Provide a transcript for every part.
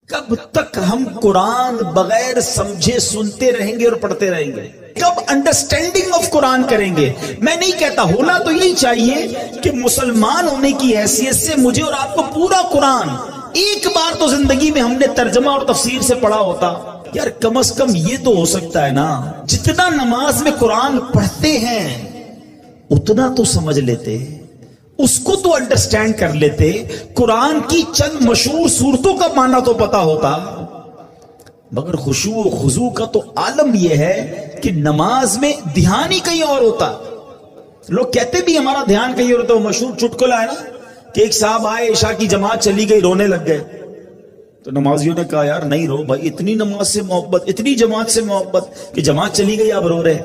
کب تک ہم قرآن بغیر سمجھے سنتے رہیں گے اور پڑھتے رہیں گے؟ کب انڈرسٹینڈنگ آف قرآن کریں گے؟ میں نہیں کہتا، ہونا تو یہی چاہیے کہ مسلمان ہونے کی حیثیت سے مجھے اور آپ کو پورا قرآن ایک بار تو زندگی میں ہم نے ترجمہ اور تفسیر سے پڑھا ہوتا۔ یار کم از کم یہ تو ہو سکتا ہے نا، جتنا نماز میں قرآن پڑھتے ہیں اتنا تو سمجھ لیتے، اس کو تو انڈرسٹینڈ کر لیتے، قرآن کی چند مشہور سورتوں کا معنی تو پتا ہوتا۔ مگر خشوع و خضوع کا تو عالم یہ ہے کہ نماز میں دھیان ہی کہیں اور ہوتا۔ لوگ کہتے بھی ہمارا دھیان کہیں اور ہوتا۔ وہ مشہور چٹکلا ہے نا کہ ایک صاحب آئے، عشاء کی جماعت چلی گئی، رونے لگ گئے، تو نمازیوں نے کہا یار نہیں رو بھائی، اتنی نماز سے محبت، اتنی جماعت سے محبت کہ جماعت چلی گئی اب رو رہے۔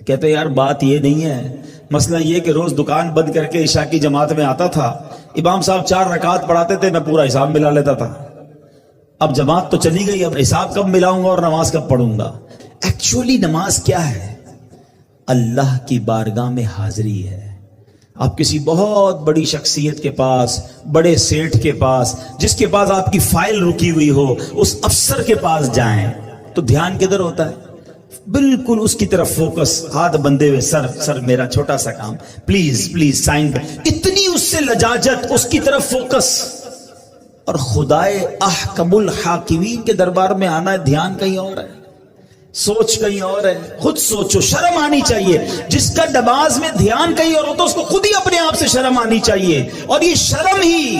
کہتے یار بات یہ نہیں ہے، مسئلہ یہ کہ روز دکان بند کر کے عشاء کی جماعت میں آتا تھا، امام صاحب 4 رکعت پڑھاتے تھے، میں پورا حساب ملا لیتا تھا، اب جماعت تو چلی گئی، اب حساب کب ملاؤں گا اور نماز کب پڑھوں گا؟ ایکچولی نماز کیا ہے؟ اللہ کی بارگاہ میں حاضری ہے۔ آپ کسی بہت بڑی شخصیت کے پاس، بڑے سیٹھ کے پاس، جس کے پاس آپ کی فائل رکی ہوئی ہو، اس افسر کے پاس جائیں تو دھیان کدھر ہوتا ہے؟ بالکل اس کی طرف فوکس، ہاتھ بندے ہوئے، سر میرا چھوٹا سا کام، پلیز پلیز سائن، اتنی اس سے لجاجت، اس کی طرف فوکس۔ اور خدائے احکم الحاکمین کے دربار میں آنا ہے، دھیان کہیں اور ہے، سوچ کہیں اور ہے۔ خود سوچو، شرم آنی چاہیے۔ جس کا نماز میں دھیان کہیں اور ہوتا، اس کو خود ہی اپنے آپ سے شرم آنی چاہیے، اور یہ شرم ہی،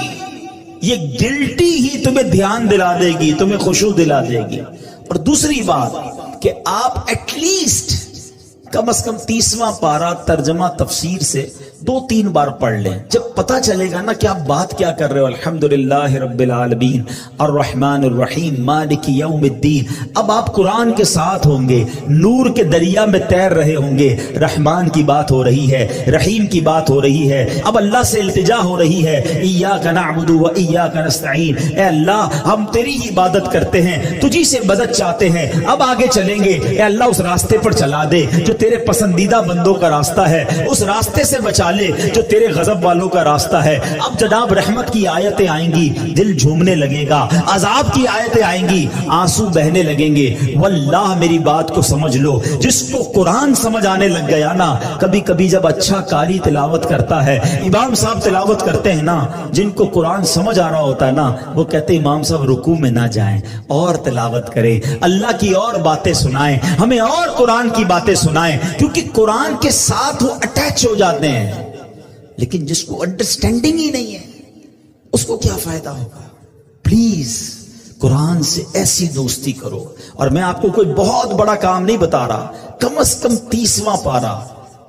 یہ گلٹی ہی تمہیں دھیان دلا دے گی، تمہیں خشوع دلا دے گی۔ اور دوسری بات کہ آپ ایٹ لیسٹ کم از کم 30واں پارہ ترجمہ تفسیر سے 2-3 بار پڑھ لیں، جب پتا چلے گا نا کہ آپ بات کیا کر رہے ہو۔ الحمدللہ رب العالمین الرحمن الرحیم مالک یوم الدین، اب آپ قرآن کے ساتھ ہوں گے، نور کے دریا میں تیر رہے ہوں گے، رحمان کی بات ہو رہی ہے، رحیم کی بات ہو رہی ہے، اب اللہ سے التجا ہو رہی ہے، ایاک نعبد و ایاک نستعین، اے اللہ ہم تیری ہی عبادت کرتے ہیں، تجھی سے مدد چاہتے ہیں، اب آگے چلیں گے، اے اللہ اس راستے پر چلا دے جو تیرے پسندیدہ بندوں کا راستہ ہے، اس راستے سے بچا لے جو تیرے غضب والوں کا راستہ ہے۔ اب جناب رحمت کی آیتیں آئیں گی، دل جھومنے لگے گا، عذاب کی آیتیں آئیں گی، آنسو بہنے لگیں گے۔ واللہ میری بات کو سمجھ لو، جس کو قرآن سمجھ آنے لگ گیا نا، کبھی کبھی جب اچھا قاری تلاوت کرتا ہے، امام صاحب تلاوت کرتے ہیں نا، جن کو قرآن سمجھ آ رہا ہوتا ہے نا، وہ کہتے ہیں امام صاحب رکوع میں نہ جائیں، اور تلاوت کریں، اللہ کی اور باتیں سنائیں، ہمیں اور قرآن کی باتیں سنائیں، کیونکہ قرآن کے ساتھ وہ اٹیچ ہو جاتے ہیں۔ لیکن جس کو انڈرسٹینڈنگ ہی نہیں ہے، اس کو کیا فائدہ ہوگا؟ پلیز قرآن سے ایسی دوستی کرو۔ اور میں آپ کو کوئی بہت بڑا کام نہیں بتا رہا، کم از کم 30واں پارہ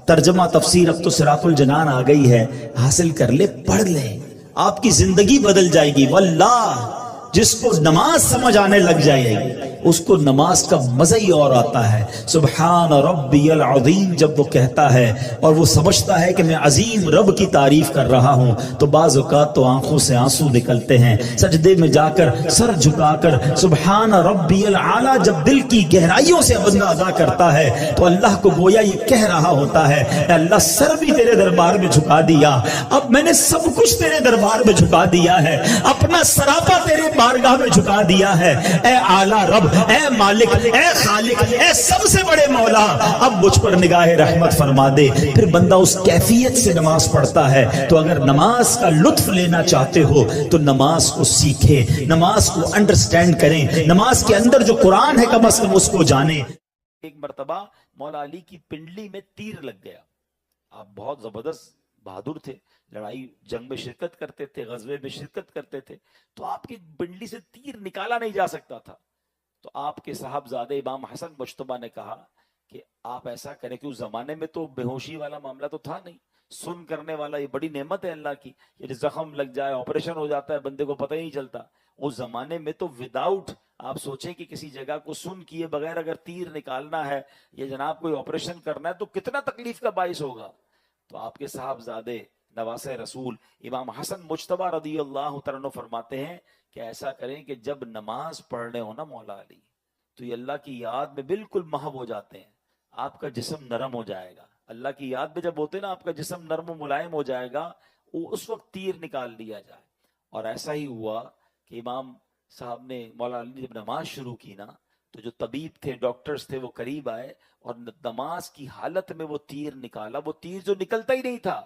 ترجمہ تفسیر، اب تو صراط الجنان آ گئی ہے، حاصل کر لے، پڑھ لیں، آپ کی زندگی بدل جائے گی۔ واللہ جس کو نماز سمجھ آنے لگ جائے گی، اس کو نماز کا مزہ ہی اور آتا ہے۔ سبحان ربی العظیم جب وہ کہتا ہے اور وہ سمجھتا ہے کہ میں عظیم رب کی تعریف کر رہا ہوں، تو بعض اوقات تو آنکھوں سے آنسو نکلتے ہیں۔ سجدے میں جا کر سر جھکا کر سبحان ربی العالی جب دل کی گہرائیوں سے بندہ ادا کرتا ہے، تو اللہ کو گویا یہ کہہ رہا ہوتا ہے، اے اللہ سر بھی تیرے دربار میں جھکا دیا، اب میں نے سب کچھ تیرے دربار میں جھکا دیا ہے، اپنا سراپا تیرے بارگاہ میں جھکا دیا ہے، اے اعلیٰ رب، اے مالک، اے خالق، اے سب سے بڑے مولا، اب مجھ پر نگاہ رحمت فرما دے۔ پھر بندہ اس کیفیت سے نماز پڑھتا ہے۔ تو اگر نماز کا لطف لینا چاہتے ہو تو نماز کو سیکھیں، نماز کو انڈرسٹینڈ کریں، نماز کے اندر جو قرآن ہے کم از کم اس کو جانیں۔ ایک مرتبہ مولا علی کی پنڈلی میں تیر لگ گیا، آپ بہت زبردست بہادر تھے، لڑائی جنگ میں شرکت کرتے تھے، غزوے میں شرکت کرتے تھے، تو آپ کی پنڈلی سے تیر نکالا نہیں جا سکتا تھا۔ تو آپ کے صاحبزادے امام حسن مجتبیٰ نے کہا کہ آپ ایسا کریں کہ اس زمانے میں تو بے ہوشی والا معاملہ تو تھا نہیں، سن کرنے والا یہ بڑی نعمت ہے اللہ کی، یہ زخم لگ جائے، آپریشن ہو جاتا ہے، بندے کو پتہ ہی نہیں چلتا۔ اس زمانے میں تو وداؤٹ آپ سوچیں کہ کسی جگہ کو سن کیے بغیر اگر تیر نکالنا ہے یا جناب کوئی آپریشن کرنا ہے تو کتنا تکلیف کا باعث ہوگا۔ تو آپ کے صاحبزادے نواسہ رسول امام حسن مجتبیٰ رضی اللہ تعالیٰ عنہ فرماتے ہیں کہ ایسا کریں کہ جب نماز پڑھنے ہو نا مولا علی، تو یہ اللہ کی یاد میں بالکل محو ہو جاتے ہیں، آپ کا جسم نرم ہو جائے گا، اللہ کی یاد میں جب ہوتے نا آپ کا جسم نرم و ملائم ہو جائے گا، اس وقت تیر نکال لیا جائے۔ اور ایسا ہی ہوا کہ امام صاحب نے مولانا علی نے جب نماز شروع کی نا تو جو طبیب تھے ڈاکٹرز تھے وہ قریب آئے اور نماز کی حالت میں وہ تیر نکالا. وہ تیر جو نکلتا ہی نہیں تھا,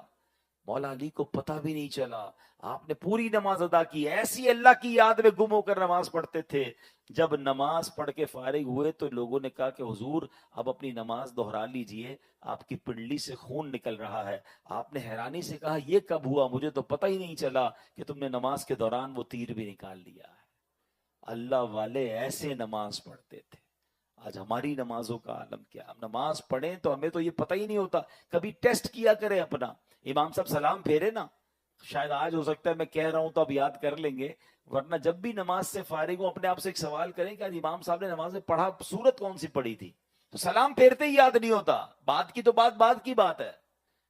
مولا علی کو پتہ بھی نہیں چلا. آپ نے پوری نماز ادا کی, ایسی اللہ کی یاد میں گم ہو کر نماز پڑھتے تھے. جب نماز پڑھ کے فارغ ہوئے تو لوگوں نے کہا کہ حضور اب اپنی نماز دہرا لیجئے, آپ کی پنڈلی سے خون نکل رہا ہے. آپ نے حیرانی سے کہا یہ کب ہوا, مجھے تو پتہ ہی نہیں چلا کہ تم نے نماز کے دوران وہ تیر بھی نکال لیا ہے. اللہ والے ایسے نماز پڑھتے تھے. آج ہماری نمازوں کا عالم کیا. ہم نماز پڑھیں تو ہمیں تو یہ پتہ ہی نہیں ہوتا. کبھی ٹیسٹ کیا کرے اپنا. امام صاحب سلام پھیرے نا, شاید آج ہو سکتا ہے میں کہہ رہا ہوں تو اب یاد کر لیں گے, ورنہ جب بھی نماز سے فارغ ہوں اپنے آپ سے ایک سوال کریں کہ آج امام صاحب نے نماز میں پڑھا سورت کون سی پڑھی تھی, تو سلام پھیرتے ہی یاد نہیں ہوتا. بات کی تو بعد کی بات ہے.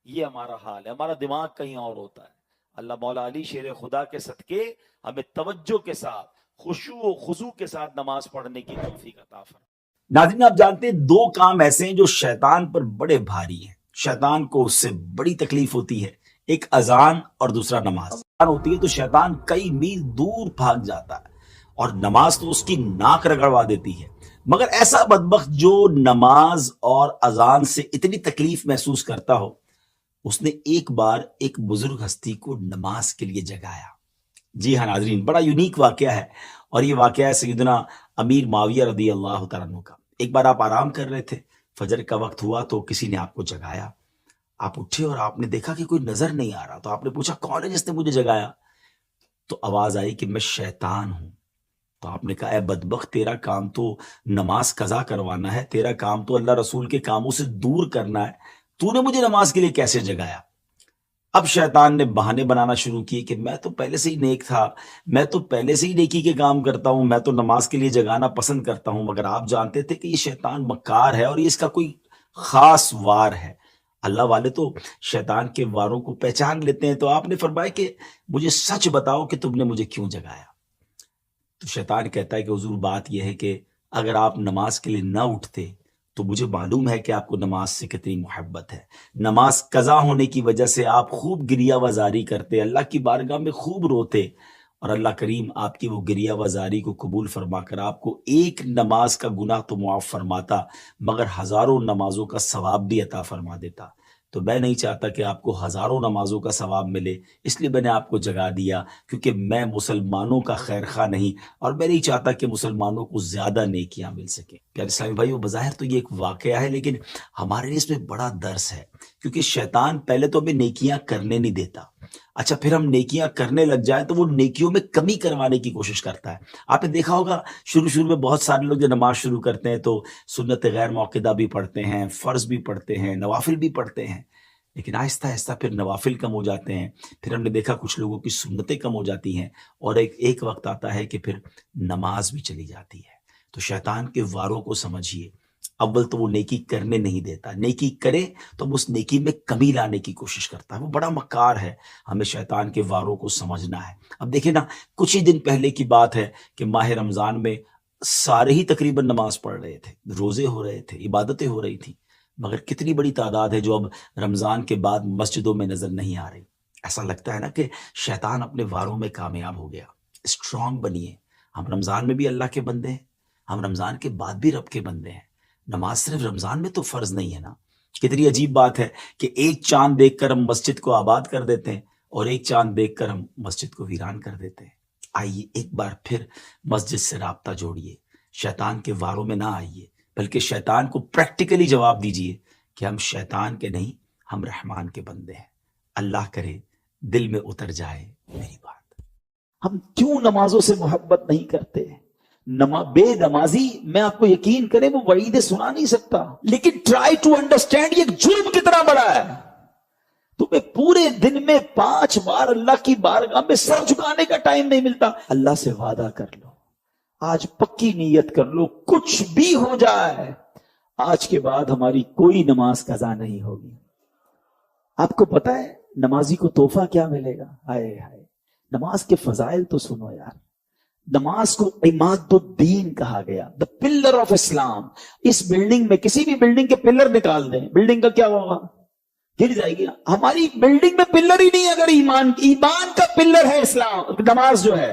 یہ ہمارا حال ہے, ہمارا دماغ کہیں اور ہوتا ہے. اللہ مولا علی شیر خدا کے صدقے ہمیں توجہ کے ساتھ خشوع و خضوع کے ساتھ نماز پڑھنے کی توفیق عطا فرمائے. ناظرین آپ جانتے ہیں دو کام ایسے ہیں جو شیطان پر بڑے بھاری ہیں. شیطان کو اس سے بڑی تکلیف ہوتی ہے, ایک اذان اور دوسرا نماز. اذان ہوتی ہے تو شیطان کئی میل دور بھاگ جاتا ہے اور نماز تو اس کی ناک رگڑوا دیتی ہے. مگر ایسا بدبخت جو نماز اور اذان سے اتنی تکلیف محسوس کرتا ہو, اس نے ایک بار ایک بزرگ ہستی کو نماز کے لیے جگایا. جی ہاں ناظرین, بڑا یونیک واقعہ ہے, اور یہ واقعہ ہے سیدنا امیر معاویہ رضی اللہ تعالیٰ عنہ کا. ایک بار آپ آرام کر رہے تھے, فجر کا وقت ہوا تو کسی نے آپ کو جگایا. آپ اٹھے اور آپ نے دیکھا کہ کوئی نظر نہیں آ رہا, تو آپ نے پوچھا کون ہے جس نے مجھے جگایا؟ تو آواز آئی کہ میں شیطان ہوں. تو آپ نے کہا اے بدبخت, تیرا کام تو نماز قضا کروانا ہے, تیرا کام تو اللہ رسول کے کاموں سے دور کرنا ہے, تو نے مجھے نماز کے لیے کیسے جگایا؟ اب شیطان نے بہانے بنانا شروع کیے کہ میں تو پہلے سے ہی نیک تھا, میں تو پہلے سے ہی نیکی کے کام کرتا ہوں, میں تو نماز کے لیے جگانا پسند کرتا ہوں. مگر آپ جانتے تھے کہ یہ شیطان مکار ہے اور یہ اس کا کوئی خاص وار ہے. اللہ والے تو شیطان کے واروں کو پہچان لیتے ہیں. تو آپ نے فرمایا کہ مجھے سچ بتاؤ کہ تم نے مجھے کیوں جگایا؟ تو شیطان کہتا ہے کہ حضور بات یہ ہے کہ اگر آپ نماز کے لیے نہ اٹھتے تو مجھے معلوم ہے کہ آپ کو نماز سے کتنی محبت ہے. نماز قضا ہونے کی وجہ سے آپ خوب گریہ وزاری کرتے, اللہ کی بارگاہ میں خوب روتے, اور اللہ کریم آپ کی وہ گریہ وزاری کو قبول فرما کر آپ کو ایک نماز کا گناہ تو معاف فرماتا, مگر ہزاروں نمازوں کا ثواب بھی عطا فرما دیتا. تو میں نہیں چاہتا کہ آپ کو ہزاروں نمازوں کا ثواب ملے, اس لیے میں نے آپ کو جگا دیا, کیونکہ میں مسلمانوں کا خیر خواہ نہیں, اور میں نہیں چاہتا کہ مسلمانوں کو زیادہ نیکیاں مل سکیں. پیارے اسلامی بھائیو, بظاہر تو یہ ایک واقعہ ہے, لیکن ہمارے لیے اس میں بڑا درس ہے, کیونکہ شیطان پہلے تو ہمیں نیکیاں کرنے نہیں دیتا. اچھا, پھر ہم نیکیاں کرنے لگ جائیں تو وہ نیکیوں میں کمی کروانے کی کوشش کرتا ہے. آپ نے دیکھا ہوگا شروع میں بہت سارے لوگ جو نماز شروع کرتے ہیں تو سنت غیر موقدہ بھی پڑھتے ہیں, فرض بھی پڑھتے ہیں, نوافل بھی پڑھتے ہیں, لیکن آہستہ آہستہ پھر نوافل کم ہو جاتے ہیں. پھر ہم نے دیکھا کچھ لوگوں کی سنتیں کم ہو جاتی ہیں, اور ایک وقت آتا ہے کہ پھر نماز بھی چلی جاتی ہے. تو شیطان کے واروں کو سمجھیے, اول تو وہ نیکی کرنے نہیں دیتا, نیکی کرے تو اس نیکی میں کمی لانے کی کوشش کرتا ہے. وہ بڑا مکار ہے, ہمیں شیطان کے واروں کو سمجھنا ہے. اب دیکھیں نا, کچھ ہی دن پہلے کی بات ہے کہ ماہ رمضان میں سارے ہی تقریباً نماز پڑھ رہے تھے, روزے ہو رہے تھے, عبادتیں ہو رہی تھیں, مگر کتنی بڑی تعداد ہے جو اب رمضان کے بعد مسجدوں میں نظر نہیں آ رہی. ایسا لگتا ہے نا کہ شیطان اپنے واروں میں کامیاب ہو گیا. اسٹرانگ بنیے, ہم رمضان میں بھی اللہ کے بندے ہیں, ہم رمضان کے بعد بھی رب کے بندے ہیں. نماز صرف رمضان میں تو فرض نہیں ہے نا. کتنی عجیب بات ہے کہ ایک چاند دیکھ کر ہم مسجد کو آباد کر دیتے ہیں, اور ایک چاند دیکھ کر ہم مسجد کو ویران کر دیتے ہیں. آئیے ایک بار پھر مسجد سے رابطہ جوڑیے, شیطان کے واروں میں نہ آئیے, بلکہ شیطان کو پریکٹیکلی جواب دیجیے کہ ہم شیطان کے نہیں, ہم رحمان کے بندے ہیں. اللہ کرے دل میں اتر جائے میری بات. ہم کیوں نمازوں سے محبت نہیں کرتے؟ بے نمازی, میں آپ کو یقین کریں وہ وعیدیں سنا نہیں سکتا, لیکن ٹرائی ٹو انڈرسٹینڈ یہ جرم کتنا بڑا ہے. تمہیں پورے دن میں 5 بار اللہ کی بارگاہ میں سر جھکانے کا ٹائم نہیں ملتا. اللہ سے وعدہ کر لو, آج پکی نیت کر لو, کچھ بھی ہو جائے آج کے بعد ہماری کوئی نماز قضا نہیں ہوگی. آپ کو پتا ہے نمازی کو تحفہ کیا ملے گا؟ ہائے ہائے, نماز کے فضائل تو سنو یار. نماز کو عماد الدین کہا گیا, دا پلر آف اسلام. اس بلڈنگ میں کسی بھی بلڈنگ کے پلر نکال دیں, بلڈنگ کا کیا ہوگا؟ گر جائے گی. ہماری بلڈنگ میں پلر ہی نہیں, اگر ایمان کا پلر ہے اسلام, نماز جو ہے.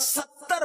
70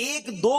1-2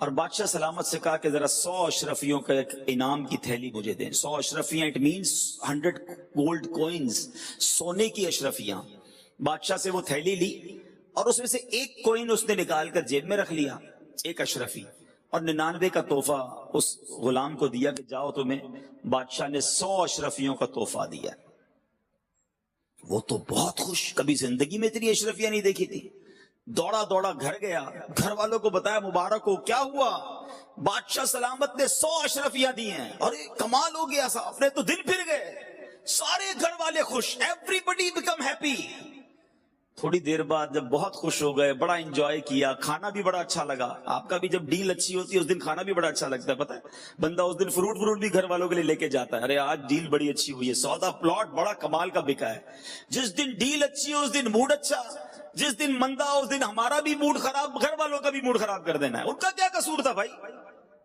اور بادشاہ سلامت سے کہا کہ ذرا 100 اشرفیوں کا ایک انعام کی تھیلی مجھے دیں. 100 اشرفیاں اٹ مینس 100 گولڈ کوئنز, سونے کی اشرفیاں. بادشاہ سے وہ تھیلی لی اور اس میں سے ایک کوئن اس نے نکال کر جیب میں رکھ لیا, ایک اشرفی, اور 99 کا تحفہ اس غلام کو دیا کہ جاؤ تمہیں بادشاہ نے 100 اشرفیوں کا تحفہ دیا. وہ تو بہت خوش, کبھی زندگی میں اتنی اشرفیاں نہیں دیکھی تھی. دوڑا دوڑا گھر گیا, گھر والوں کو بتایا مبارک ہو, کیا ہوا؟ بادشاہ سلامت نے 100 اشرفیاں دی ہیں. اور کمال ہو گیا صاحب, نے تو دن پھر گئے, سارے گھر والے خوش, ایوری بڈی بیکم ہیپی. تھوڑی دیر بعد جب بہت خوش ہو گئے, بڑا انجوائے کیا, کھانا بھی بڑا اچھا لگا. آپ کا بھی جب ڈیل اچھی ہوتی ہے اس دن کھانا بھی بڑا اچھا لگتا ہے, پتہ ہے بندہ اس دن فروٹ بھی گھر والوں کے لیے لے کے جاتا ہے. ارے آج ڈیل بڑی اچھی ہوئی ہے, سودا پلاٹ بڑا کمال کا بکا ہے. جس دن ڈیل اچھی ہو اس دن موڈ اچھا, جس دن مندہ ہو اس دن ہمارا بھی موڈ خراب, گھر والوں کا بھی موڈ خراب کر دینا ہے. ان کا کیا قصور تھا بھائی؟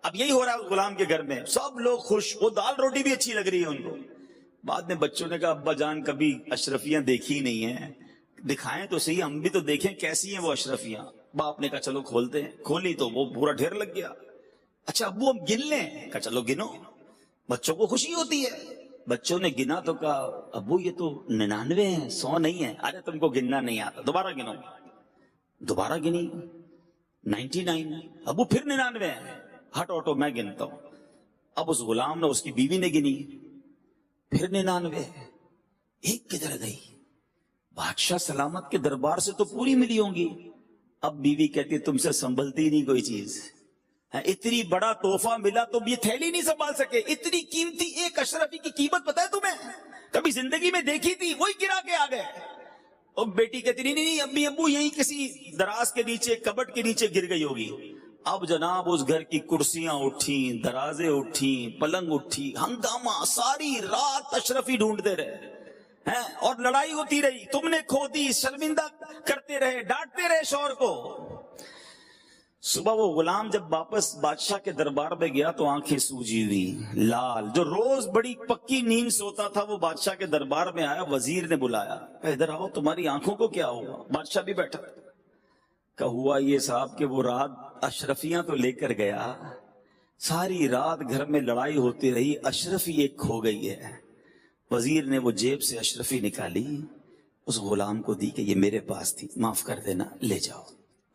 اب یہی ہو رہا ہے اس غلام کے گھر میں, سب لوگ خوش, وہ دال روٹی بھی اچھی لگ رہی ہے ان کو. بعد میں بچوں نے کہا ابا جان کبھی اشرفیاں دیکھی نہیں ہیں, دکھائیں تو صحیح, ہم بھی تو دیکھیں کیسی ہیں وہ اشرفیاں. باپ نے کہا چلو کھولتے ہیں. کھولی تو وہ پورا ڈھیر لگ گیا. اچھا ابو ہم گن لیں؟ کہا چلو گنو, بچوں کو خوشی ہوتی ہے. بچوں نے گنا تو کہا ابو یہ تو 99 ہیں, 100 نہیں ہے. ارے تم کو گننا نہیں آتا, دوبارہ گنو. دوبارہ گنی 99. ابو پھر 99 ہیں. ہٹ آٹو میں گنتا ہوں. اب اس غلام نے, اس کی بیوی نے گنی, پھر 99. ایک کدھر گئی؟ بادشاہ سلامت کے دربار سے تو پوری ملی ہوں گی. اب بیوی کہتی تم سے سنبھلتی نہیں کوئی چیز, اتنی بڑا تحفہ ملا تو یہ تھیلی نہیں سنبھال سکے. اتنی قیمتی ایک اشرفی کی قیمت پتہ ہے تمہیں؟ کبھی زندگی میں دیکھی تھی؟ وہی گرا کے آ گئے. اور بیٹی کہتی نہیں امی ابو یہیں کسی دراز کے نیچے, کبٹ کے نیچے گر گئی ہوگی. اب جناب اس گھر کی کرسیاں اٹھیں, درازیں اٹھیں, پلنگ اٹھی, ہنگامہ, ساری رات اشرفی ڈھونڈتے رہے اور لڑائی ہوتی رہی. تم نے کھو دی, شرمندہ کرتے رہے, ڈانٹتے رہے شوہر کو. صبح وہ غلام جب واپس بادشاہ کے دربار میں گیا تو آنکھیں سوجی ہوئی, لال. جو روز بڑی پکی نیند سوتا تھا وہ بادشاہ کے دربار میں آیا. وزیر نے بلایا, ادھر آؤ, تمہاری آنکھوں کو کیا ہوا؟ بادشاہ بھی بیٹھا. کہ ہوا یہ صاحب کہ وہ رات اشرفیاں تو لے کر گیا, ساری رات گھر میں لڑائی ہوتی رہی, اشرفی ایک کھو گئی ہے. وزیر نے وہ جیب سے اشرفی نکالی, اس غلام کو دی کہ یہ میرے پاس تھی, معاف کر دینا, لے جاؤ.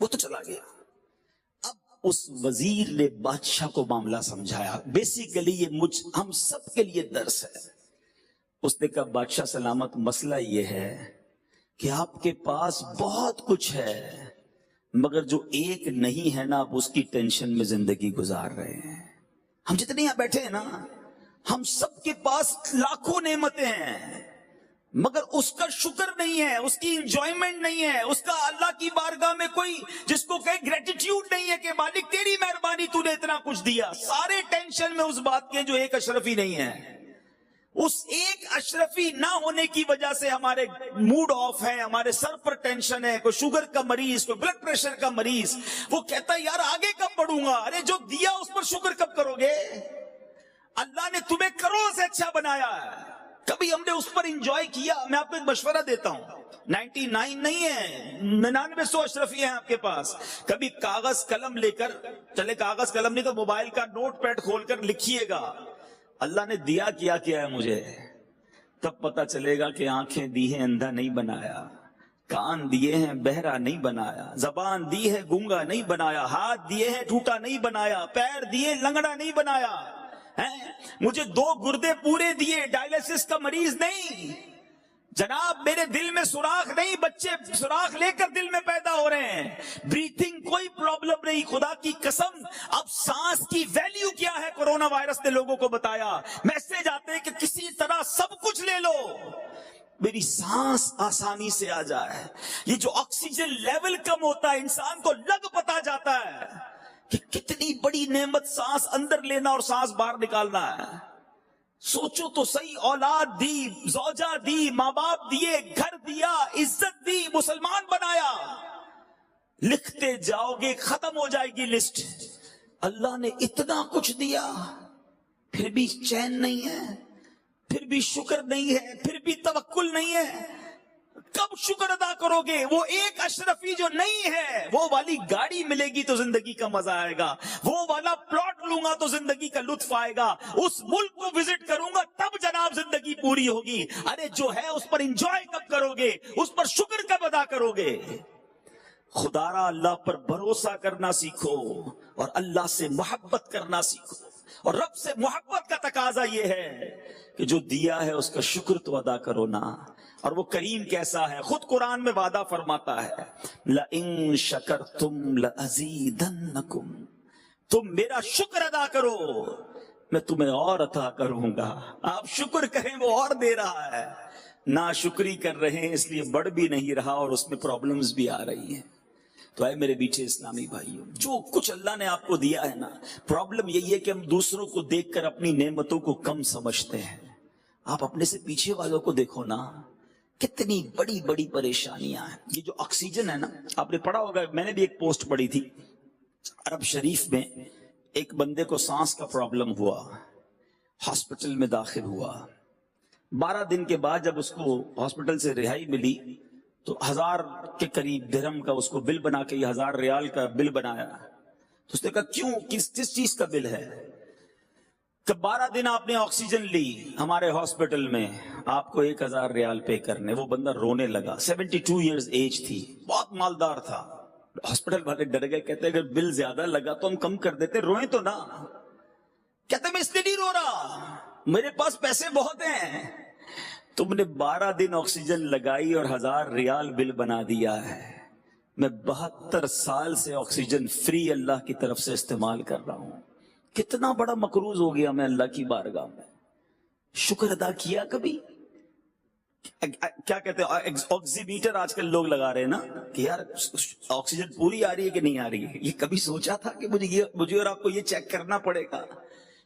وہ تو چلا گیا. اب اس وزیر نے بادشاہ کو معاملہ سمجھایا. بیسیکلی یہ ہم سب کے لیے درس ہے. اس نے کہا بادشاہ سلامت مسئلہ یہ ہے کہ آپ کے پاس بہت کچھ ہے, مگر جو ایک نہیں ہے نا, آپ اس کی ٹینشن میں زندگی گزار رہے ہیں. ہم جتنے یہاں بیٹھے ہیں نا, ہم سب کے پاس لاکھوں نعمتیں ہیں, مگر اس کا شکر نہیں ہے, اس کی انجوائمنٹ نہیں ہے, اس کا اللہ کی بارگاہ میں کوئی جس کو کہے گریٹیٹیوڈ نہیں ہے کہ مالک تیری مہربانی تو نے اتنا کچھ دیا. سارے ٹینشن میں اس بات کے جو ایک اشرفی نہیں ہے. اس ایک اشرفی نہ ہونے کی وجہ سے ہمارے موڈ آف ہے, ہمارے سر پر ٹینشن ہے. کوئی شوگر کا مریض, کوئی بلڈ پریشر کا مریض, وہ کہتا ہے یار آگے کب بڑھوں گا. ارے جو دیا اس پر شکر کب کرو گے؟ اللہ نے تمہیں کروڑ سے اچھا بنایا ہے, کبھی ہم نے اس پر انجوائے کیا؟ میں آپ کو ایک مشورہ دیتا ہوں, 99 نہیں ہے, 99 اشرفی ہیں آپ کے پاس. کبھی کاغذ قلم لے کر, چلے کاغذ قلم نہیں تو موبائل کا نوٹ پیڈ کھول کر لکھیے گا اللہ نے دیا کیا کیا ہے مجھے, تب پتا چلے گا کہ آنکھیں دی ہیں اندھا نہیں بنایا, کان دیے ہیں بہرا نہیں بنایا, زبان دی ہے گونگا نہیں بنایا, ہاتھ دیے ہیں ٹوٹا نہیں بنایا, پیر دیے لنگڑا نہیں بنایا, مجھے 2 گردے پورے دیے, ڈائلسس کا مریض نہیں. جناب میرے دل میں سوراخ نہیں, بچے سوراخ لے کر دل میں پیدا ہو رہے ہیں. بریتھنگ کوئی پرابلم نہیں, خدا کی قسم. اب سانس کی ویلیو کیا ہے کورونا وائرس نے لوگوں کو بتایا. میسج آتے ہیں کہ کسی طرح سب کچھ لے لو, میری سانس آسانی سے آ جائے. یہ جو آکسیجن لیول کم ہوتا ہے انسان کو لگ پتا جاتا ہے کہ کتنی بڑی نعمت سانس اندر لینا اور سانس باہر نکالنا ہے. سوچو تو صحیح, اولاد دی, زوجہ دی, ماں باپ دیے, گھر دیا, عزت دی, مسلمان بنایا. لکھتے جاؤ گے ختم ہو جائے گی لسٹ. اللہ نے اتنا کچھ دیا, پھر بھی چین نہیں ہے, پھر بھی شکر نہیں ہے, پھر بھی توکل نہیں ہے. کب شکر ادا کرو گے؟ وہ ایک اشرفی جو نہیں ہے، وہ والی گاڑی ملے گی تو زندگی کا مزہ آئے گا، وہ والا پلاٹ لوں گا تو زندگی کا لطف آئے گا، اس ملک کو وزٹ کروں گا تب جناب زندگی پوری ہوگی۔ ارے جو ہے اس پر انجوائے کب کرو گے؟ اس پر شکر کب ادا کرو گے؟ خدا را اللہ پر بھروسہ کرنا سیکھو اور اللہ سے محبت کرنا سیکھو، اور رب سے محبت کا تقاضا یہ ہے کہ جو دیا ہے اس کا شکر تو ادا کرو نا۔ اور وہ کریم کیسا ہے، خود قرآن میں وعدہ فرماتا ہے لَإِن شَكَرْتُمْ لَأَزِيدَنَّكُمْ، تم میرا شکر ادا کرو میں تمہیں اور عطا کروں گا۔ آپ شکر کریں، وہ اور دے رہا ہے، ناشکری کر رہے ہیں اس لیے بڑھ بھی نہیں رہا اور اس میں پرابلمز بھی آ رہی ہیں۔ تو اے میرے بیچے اسلامی بھائیوں، جو کچھ اللہ نے آپ کو دیا ہے نا، پرابلم یہی ہے کہ ہم دوسروں کو دیکھ کر اپنی نعمتوں کو کم سمجھتے ہیں۔ آپ اپنے سے پیچھے والوں کو دیکھو نا، کتنی بڑی بڑی پریشانیاں ہیں۔ یہ جو آکسیجن ہے نا، آپ نے پڑھا ہوگا، میں نے بھی ایک پوسٹ پڑھی تھی، عرب شریف میں ایک بندے کو سانس کا پرابلم ہوا، ہاسپٹل میں داخل ہوا، 12 دن کے بعد جب اس کو ہاسپٹل سے رہائی ملی تو 1000 کے قریب درہم کا اس کو بل بنا کے، 1000 ریال کا بل بنایا۔ تو اس نے کہا کیوں، کس چیز کا بل ہے؟ کہ 12 دن آپ نے آکسیجن لی ہمارے ہاسپٹل میں، آپ کو 1000 ریال پے کرنے۔ وہ بندہ رونے لگا، 72 ایئرز ایج تھی، بہت مالدار تھا۔ ہاسپٹل والے ڈر گئے، کہتے اگر بل زیادہ لگا تو ہم کم کر دیتے، روئیں تو نہ۔ کہتے میں اس لیے نہیں رو رہا، میرے پاس پیسے بہت ہیں۔ تم نے 12 دن آکسیجن لگائی اور 1000 ریال بل بنا دیا ہے۔ میں 72 سال سے آکسیجن فری اللہ کی طرف سے استعمال کر رہا ہوں۔ کتنا بڑا مقروض ہو گیا میں اللہ کی بارگاہ میں۔ شکر ادا کیا کبھی؟ کیا کہتے ہیں، آکسیمیٹر آج کل لوگ لگا رہے ہیں نا کہ یار آکسیجن پوری آ رہی ہے کہ نہیں آ رہی ہے۔ یہ کبھی سوچا تھا کہ مجھے اور آپ کو یہ چیک کرنا پڑے گا؟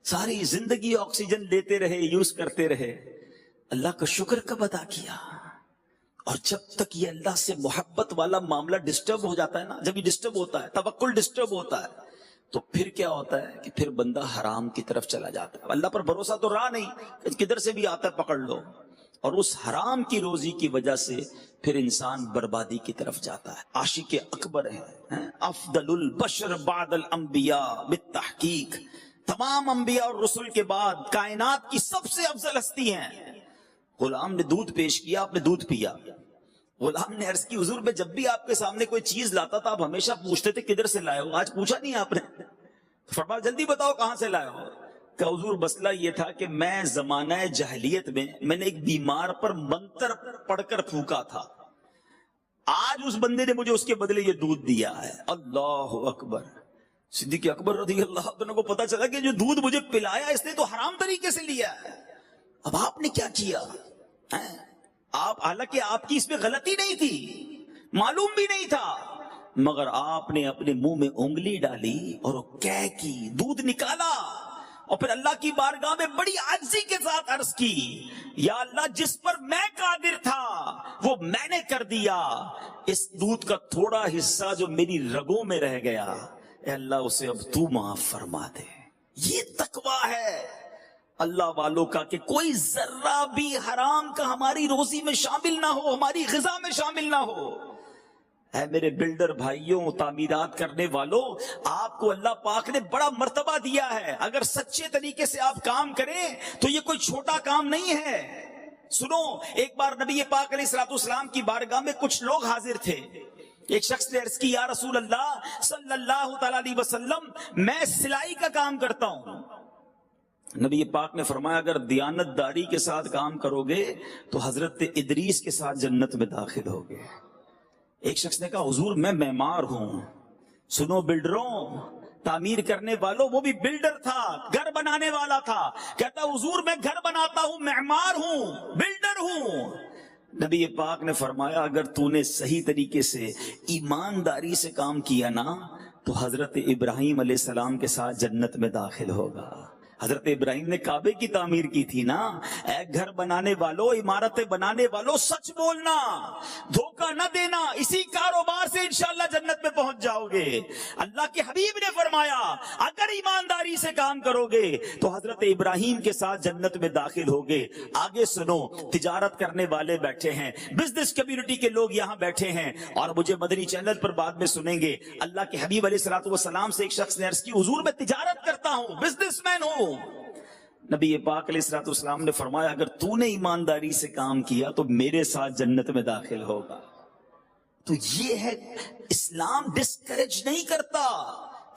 ساری زندگی آکسیجن لیتے رہے، یوز کرتے رہے، اللہ کا شکر کب ادا کیا؟ اور جب تک یہ اللہ سے محبت والا معاملہ ڈسٹرب ہو جاتا ہے نا، جب یہ ڈسٹرب ہوتا ہے، توکل ڈسٹرب ہوتا ہے، تو پھر کیا ہوتا ہے کہ پھر بندہ حرام کی طرف چلا جاتا ہے۔ اللہ پر بھروسہ تو رہا نہیں، کدھر سے بھی آتا ہے پکڑ لو، اور اس حرام کی روزی کی وجہ سے پھر انسان بربادی کی طرف جاتا ہے۔ عاشق اکبر ہے، افضل البشر بعد الانبیاء بالتحقیق، تمام انبیاء اور رسول کے بعد کائنات کی سب سے افضل ہستی ہیں۔ غلام نے دودھ پیش کیا، آپ نے دودھ پیا۔ غلام نے عرض کی حضور میں جب بھی آپ کے سامنے کوئی چیز لاتا تھا آپ ہمیشہ پوچھتے تھے کدھر سے لائے ہو، آج پوچھا نہیں آپ نے؟ فرمایا جلدی بتاؤ کہاں سے لائے ہو؟ کہ حضور مسئلہ یہ تھا کہ میں زمانہ جاہلیت میں نے ایک بیمار پر منتر پڑھ کر پھونکا تھا، آج اس بندے نے مجھے اس کے بدلے یہ دودھ دیا ہے۔ اللہ اکبر۔ صدیق اکبر رضی اللہ عنہ کو پتا چلا کہ جو دودھ مجھے پلایا اس نے تو حرام طریقے سے لیا ہے۔ اب آپ نے کیا کیا؟ آپ، حالانکہ آپ کی اس میں غلطی نہیں تھی، معلوم بھی نہیں تھا، مگر آپ نے اپنے منہ میں انگلی ڈالی اور کہہ کی دودھ نکالا، اور پھر اللہ کی بارگاہ میں بڑی عاجزی کے ساتھ عرض کی یا اللہ جس پر میں قادر تھا وہ میں نے کر دیا، اس دودھ کا تھوڑا حصہ جو میری رگوں میں رہ گیا اے اللہ اسے اب تو معاف فرما دے۔ یہ تقویٰ ہے اللہ والوں کا کہ کوئی ذرہ بھی حرام کا ہماری روزی میں شامل نہ ہو، ہماری غذا میں شامل نہ ہو۔ اے میرے بلڈر بھائیوں، تعمیرات کرنے والوں، آپ کو اللہ پاک نے بڑا مرتبہ دیا ہے، اگر سچے طریقے سے آپ کام کریں تو یہ کوئی چھوٹا کام نہیں ہے۔ سنو، ایک بار نبی پاک علیہ الصلوۃ والسلام کی بارگاہ میں کچھ لوگ حاضر تھے۔ ایک شخص نے عرض کی یا رسول اللہ صلی اللہ تعالی علیہ وسلم میں سلائی کا کام کرتا ہوں۔ نبی پاک نے فرمایا اگر دیانت داری کے ساتھ کام کرو گے تو حضرت ادریس کے ساتھ جنت میں داخل ہوگے۔ ایک شخص نے کہا حضور میں معمار ہوں۔ سنو بلڈروں، تعمیر کرنے والوں، وہ بھی بلڈر تھا، گھر بنانے والا تھا، کہتا حضور میں گھر بناتا ہوں، معمار ہوں، بلڈر ہوں۔ نبی پاک نے فرمایا اگر تو نے صحیح طریقے سے ایمانداری سے کام کیا نا تو حضرت ابراہیم علیہ السلام کے ساتھ جنت میں داخل ہوگا۔ حضرت ابراہیم نے کعبے کی تعمیر کی تھی نا. اے گھر بنانے والوں, عمارتیں بنانے والوں, سچ بولنا, دھوکہ نہ دینا, اسی کاروبار سے انشاءاللہ جنت میں پہنچ جاؤ گے. اللہ کے حبیب نے فرمایا اگر ایمانداری سے کام کرو گے تو حضرت ابراہیم کے ساتھ جنت میں داخل ہوگے. آگے سنو, تجارت کرنے والے بیٹھے ہیں, بزنس کمیونٹی کے لوگ یہاں بیٹھے ہیں اور مجھے مدنی چینل پر بعد میں سنیں گے. اللہ کے حبیب علیہ الصلوۃ والسلام سے ایک شخص نے عرض کی حضور میں تجارت کرتا ہوں, بزنس مین ہوں. نبی پاک علیہ الصلوۃ والسلام نے فرمایا اگر تو نے ایمانداری سے کام کیا تو میرے ساتھ جنت میں داخل ہوگا. تو یہ ہے اسلام, ڈسکریج نہیں کرتا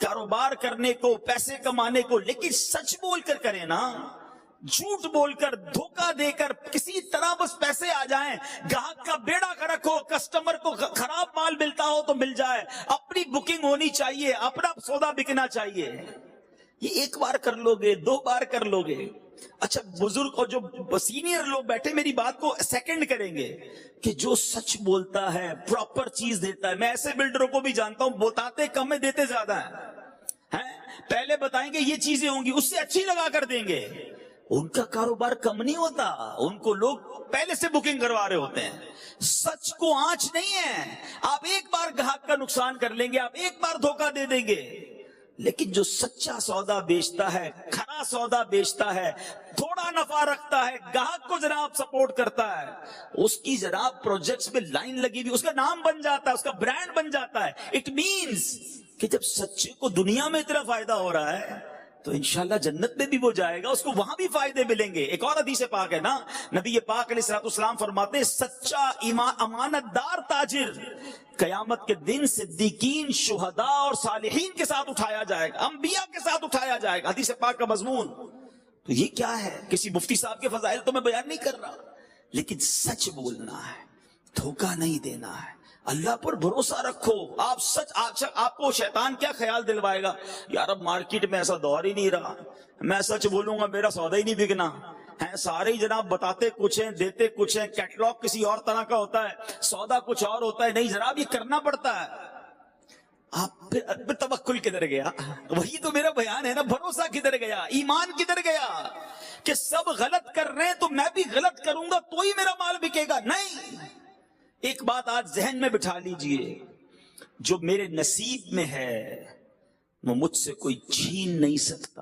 کاروبار کرنے کو, پیسے کمانے کو, لیکن سچ بول کر کریں نا. جھوٹ بول کر, دھوکہ دے کر کسی طرح بس پیسے آ جائیں, گاہک کا بیڑا گرک ہو, کسٹمر کو خراب مال ملتا ہو تو مل جائے, اپنی بکنگ ہونی چاہیے, اپنا سودا بکنا چاہیے. یہ ایک بار کر لو گے, دو بار کر لو گے. اچھا بزرگ اور جو سینئر لوگ بیٹھے میری بات کو سیکنڈ کریں گے کہ جو سچ بولتا ہے, پراپر چیز دیتا ہے. میں ایسے بلڈروں کو بھی جانتا ہوں بتاتے کم ہے دیتے زیادہ ہیں. پہلے بتائیں گے یہ چیزیں ہوں گی, اس سے اچھی لگا کر دیں گے. ان کا کاروبار کم نہیں ہوتا, ان کو لوگ پہلے سے بکنگ کروا رہے ہوتے ہیں. سچ کو آنچ نہیں ہے. آپ ایک بار گاہک کا نقصان کر لیں گے, آپ ایک بار دھوکہ دے دیں گے, لیکن جو سچا سودا بیچتا ہے, کھرا سودا بیچتا ہے, تھوڑا نفع رکھتا ہے, گاہک کو جناب سپورٹ کرتا ہے, اس کی جناب پروجیکٹس میں لائن لگی ہوئی, اس کا نام بن جاتا ہے, اس کا برانڈ بن جاتا ہے. اٹ مینز کہ جب سچے کو دنیا میں اتنا فائدہ ہو رہا ہے تو انشاءاللہ جنت میں بھی وہ جائے گا, اس کو وہاں بھی فائدے ملیں گے. ایک اور حدیث پاک ہے نا, نبی پاک علیہ الصلوۃ والسلام فرماتے ہیں سچا امانت دار تاجر قیامت کے دن صدیقین, شہداء اور صالحین کے ساتھ اٹھایا جائے گا, انبیاء کے ساتھ اٹھایا جائے گا. حدیث پاک کا مضمون تو یہ کیا ہے, کسی مفتی صاحب کے فضائل تو میں بیان نہیں کر رہا, لیکن سچ بولنا ہے, دھوکہ نہیں دینا ہے, اللہ پر بھروسہ رکھو. آپ سچ, آپ کو شیطان کیا خیال دلوائے گا, یار اب مارکیٹ میں ایسا دور ہی نہیں رہا, میں سچ بولوں گا میرا سودا ہی نہیں بکنا ہے. سارے ہی جناب بتاتے کچھ ہیں, دیتے کچھ ہیں, کیٹلاگ کسی اور طرح کا ہوتا ہے, سودا کچھ اور ہوتا ہے. نہیں جناب یہ کرنا پڑتا ہے. آپ پھر توکل کدھر گیا, وہی تو میرا بیان ہے نا, بھروسہ کدھر گیا, ایمان کدھر گیا, کہ سب غلط کر رہے ہیں تو میں بھی غلط کروں گا تو ہی میرا مال بکے گا. نہیں, ایک بات آج ذہن میں بٹھا لیجئے, جو میرے نصیب میں ہے وہ مجھ سے کوئی چھین نہیں سکتا,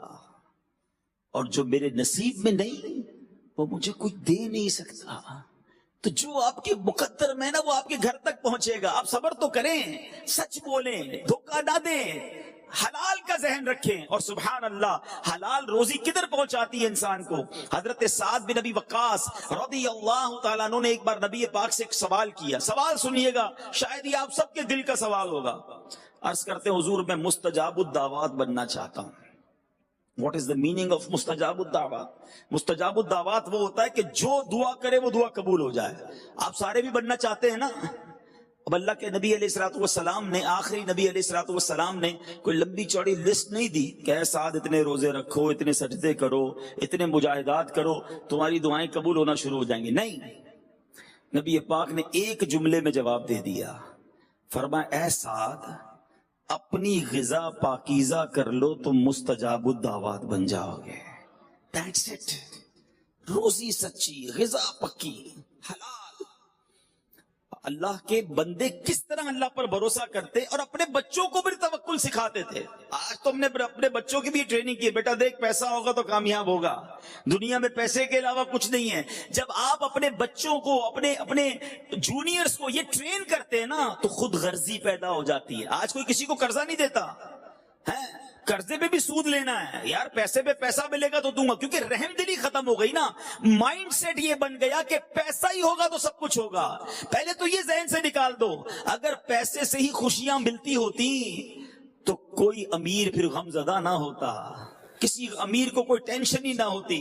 اور جو میرے نصیب میں نہیں وہ مجھے کوئی دے نہیں سکتا. تو جو آپ کے مقدر میں نا وہ آپ کے گھر تک پہنچے گا. آپ صبر تو کریں, سچ بولیں, دھوکہ نہ دیں, حلال کا ذہن رکھیں. اور سبحان اللہ, حلال روزی کدھر پہنچاتی ہے انسان کو. حضرت سعد بن نبی وقاص رضی اللہ تعالیٰ عنہ نے ایک بار نبی پاک سے ایک سوال کیا. سوال سنیے گا, شاید یہ آپ سب کے دل کا سوال ہوگا. عرض کرتے حضور میں مستجاب الدعوات بننا چاہتا ہوں. What is the meaning of مستجاب الدعوات؟ مستجاب الدعوات وہ ہوتا ہے کہ جو دعا کرے وہ دعا قبول ہو جائے. آپ سارے بھی بننا چاہتے ہیں نا. اب اللہ کے نبی علیہ الصلوۃ والسلام نے, آخری نبی علیہ الصلوۃ والسلام نے کوئی لمبی چوڑی لسٹ نہیں دی کہ اے سعد اتنے روزے رکھو, اتنے سجدے کرو, اتنے مجاہدات کرو, تمہاری دعائیں قبول ہونا شروع ہو جائیں گی. نہیں, نبی پاک نے ایک جملے میں جواب دے دیا. فرمایا اے سعد اپنی غذا پاکیزہ کر لو تم مستجاب الدعوات بن جاؤ گے. That's it. روزی سچی, غذا پکی, حلال. اللہ کے بندے کس طرح اللہ پر بھروسہ کرتے اور اپنے بچوں کو بھی توکل سکھاتے تھے. آج تو ہم نے اپنے بچوں کی بھی ٹریننگ کی, بیٹا دیکھ پیسہ ہوگا تو کامیاب ہوگا, دنیا میں پیسے کے علاوہ کچھ نہیں ہے. جب آپ اپنے بچوں کو, اپنے جونیئرز کو یہ ٹرین کرتے ہیں نا تو خود غرضی پیدا ہو جاتی ہے. آج کوئی کسی کو قرضہ نہیں دیتا ہے, قرضے پہ بھی سود لینا ہے, یار پیسے پہ پیسہ ملے گا تو دوں گا, کیونکہ رحم دلی ختم ہو گئی نا. مائنڈ سیٹ یہ بن گیا کہ پیسہ ہی ہوگا تو سب کچھ ہوگا. پہلے تو یہ ذہن سے نکال دو, اگر پیسے سے ہی خوشیاں ملتی ہوتی تو کوئی امیر پھر غم زدہ نہ ہوتا, کسی امیر کو کوئی ٹینشن ہی نہ ہوتی.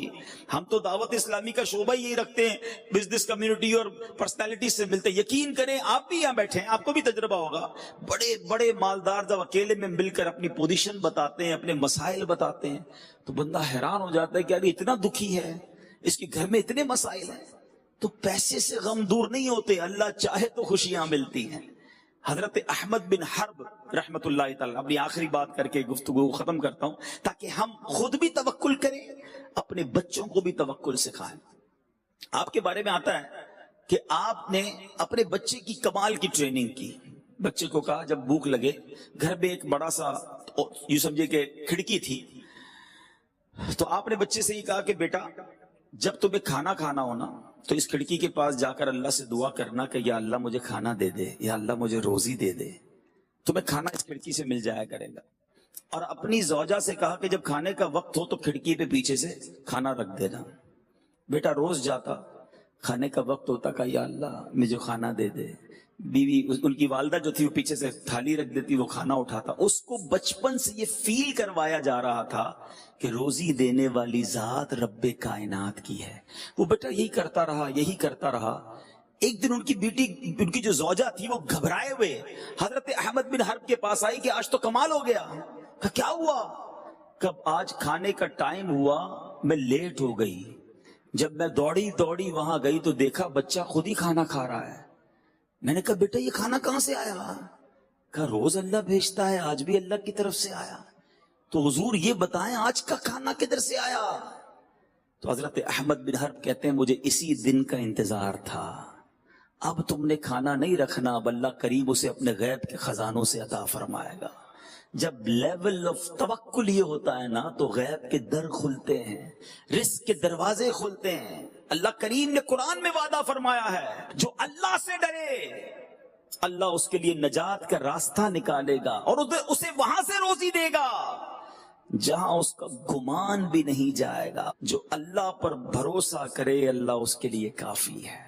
ہم تو دعوت اسلامی کا شعبہ یہی رکھتے ہیں, بزنس کمیونٹی اور پرسنالٹی سے ملتے. یقین کریں آپ بھی یہاں بیٹھے ہیں, آپ کو بھی تجربہ ہوگا, بڑے بڑے مالدار جب اکیلے میں مل کر اپنی پوزیشن بتاتے ہیں, اپنے مسائل بتاتے ہیں, تو بندہ حیران ہو جاتا ہے کہ یار اتنا دکھی ہے, اس کے گھر میں اتنے مسائل ہیں. تو پیسے سے غم دور نہیں ہوتے, اللہ چاہے تو خوشیاں ملتی ہیں. حضرت احمد بن حرب رحمت اللہ تعالی، اپنی آخری بات کر کے گفتگو ختم کرتا ہوں تاکہ ہم خود بھی توکل کریں، اپنے بچوں کو بھی توکل سکھائیں۔ آپ کے بارے میں آتا ہے کہ آپ نے اپنے بچے کی کمال کی ٹریننگ کی۔ بچے کو کہا جب بھوک لگے، گھر میں ایک بڑا سا یوں سمجھے کہ کھڑکی تھی، تو آپ نے بچے سے ہی کہا کہ بیٹا جب تمہیں کھانا کھانا ہونا تو اس کھڑکی کے پاس جا کر اللہ سے دعا کرنا کہ یا اللہ مجھے کھانا دے دے، یا اللہ مجھے روزی دے دے، تمہیں کھانا اس کھڑکی سے مل جایا کرے گا۔ اور اپنی زوجہ سے کہا کہ جب کھانے کا وقت ہو تو کھڑکی پہ پیچھے سے کھانا رکھ دینا۔ بیٹا روز جاتا، کھانے کا وقت ہوتا کہ یا اللہ مجھے کھانا دے دے، بیوی ان کی والدہ جو تھی وہ پیچھے سے تھالی رکھ دیتی، وہ کھانا اٹھاتا۔ اس کو بچپن سے یہ فیل کروایا جا رہا تھا کہ روزی دینے والی ذات رب کائنات کی ہے۔ وہ بیٹا یہی کرتا رہا، یہی کرتا رہا۔ ایک دن ان کی بیٹی، ان کی جو زوجہ تھی، وہ گھبرائے ہوئے حضرت احمد بن حرب کے پاس آئی کہ آج تو کمال ہو گیا۔ کیا ہوا؟ کب آج کھانے کا ٹائم ہوا، میں لیٹ ہو گئی۔ جب میں دوڑی دوڑی وہاں گئی تو دیکھا بچہ خود ہی کھانا کھا رہا ہے۔ میں نے کہا بیٹا یہ کھانا کہاں سے آیا؟ کہا روز اللہ بھیجتا ہے، آج بھی اللہ کی طرف سے آیا۔ تو حضور یہ بتائیں آج کا کھانا کدھر سے آیا؟ تو حضرت احمد بن حرب کہتے ہیں مجھے اسی دن کا انتظار تھا۔ اب تم نے کھانا نہیں رکھنا، اب اللہ کریم اسے اپنے غیب کے خزانوں سے عطا فرمائے گا۔ جب لیول آف توکل یہ ہوتا ہے نا تو غیب کے در کھلتے ہیں، رزق کے دروازے کھلتے ہیں۔ اللہ کریم نے قرآن میں وعدہ فرمایا ہے جو اللہ سے ڈرے اللہ اس کے لیے نجات کا راستہ نکالے گا اور اسے وہاں سے روزی دے گا جہاں اس کا گمان بھی نہیں جائے گا۔ جو اللہ پر بھروسہ کرے اللہ اس کے لیے کافی ہے۔